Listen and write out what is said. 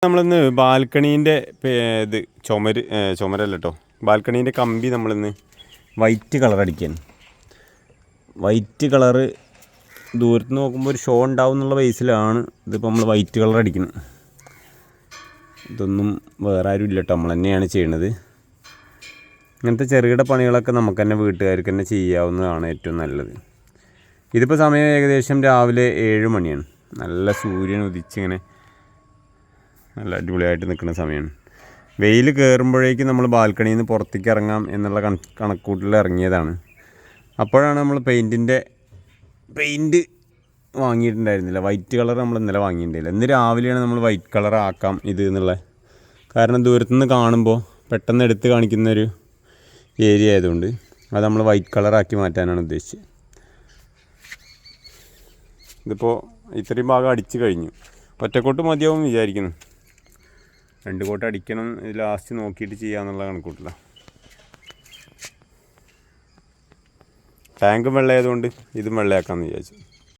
നമ്മളിന്ന് ബാൽക്കണീൻ്റെ ഇത് ചുമരല്ല കേട്ടോ, ബാൽക്കണീൻ്റെ കമ്പി നമ്മളിന്ന് വൈറ്റ് കളർ അടിക്കാൻ. വൈറ്റ് കളറ് ദൂരത്ത് നോക്കുമ്പോൾ ഒരു ഷോ ഉണ്ടാവും എന്നുള്ള ബേസിലാണ് ഇതിപ്പോൾ നമ്മൾ വൈറ്റ് കളർ അടിക്കുന്നത്. ഇതൊന്നും വേറെ ആരും ഇല്ല കേട്ടോ, നമ്മൾ തന്നെയാണ് ചെയ്യണത്. ഇങ്ങനത്തെ ചെറുകിട പണികളൊക്കെ നമുക്ക് തന്നെ വീട്ടുകാർക്ക് തന്നെ ചെയ്യാവുന്നതാണ് ഏറ്റവും നല്ലത്. ഇതിപ്പോൾ സമയം ഏകദേശം രാവിലെ 7 മണിയാണ്. നല്ല സൂര്യൻ ഉദിച്ചിങ്ങനെ നല്ല അടിപൊളിയായിട്ട് നിൽക്കുന്ന സമയമാണ്. വെയിൽ കയറുമ്പോഴേക്കും നമ്മൾ ബാൽക്കണിയിൽ നിന്ന് പുറത്തേക്ക് ഇറങ്ങാം എന്നുള്ള കണക്കൂട്ടിൽ ഇറങ്ങിയതാണ്. അപ്പോഴാണ് നമ്മൾ പെയിൻറ്റ് വാങ്ങിയിട്ടുണ്ടായിരുന്നില്ല. വൈറ്റ് കളർ നമ്മൾ ഇന്നലെ വാങ്ങിയിട്ടുണ്ടായില്ല. ഇന്ന് രാവിലെയാണ് നമ്മൾ വൈറ്റ് കളർ ആക്കാം ഇത് എന്നുള്ളത്. കാരണം ദൂരത്തുനിന്ന് കാണുമ്പോൾ പെട്ടെന്ന് എടുത്ത് കാണിക്കുന്നൊരു ഏരിയ ആയതുകൊണ്ട് അത് നമ്മൾ വൈറ്റ് കളറാക്കി മാറ്റാനാണ് ഉദ്ദേശിച്ചത്. ഇതിപ്പോൾ ഇത്രയും ഭാഗം അടിച്ച് കഴിഞ്ഞു. ഒറ്റക്കോട്ട് മതിയാവും വിചാരിക്കുന്നു. 2 കോട്ട് അടിക്കണം, ഇത് ലാസ്റ്റ് നോക്കിയിട്ട് ചെയ്യാമെന്നുള്ള കണക്കൂട്ടില്ല. ടാങ്കും വെള്ളമായതുകൊണ്ട് ഇതും വെള്ളയാക്കാമെന്ന് വിചാരിച്ചു.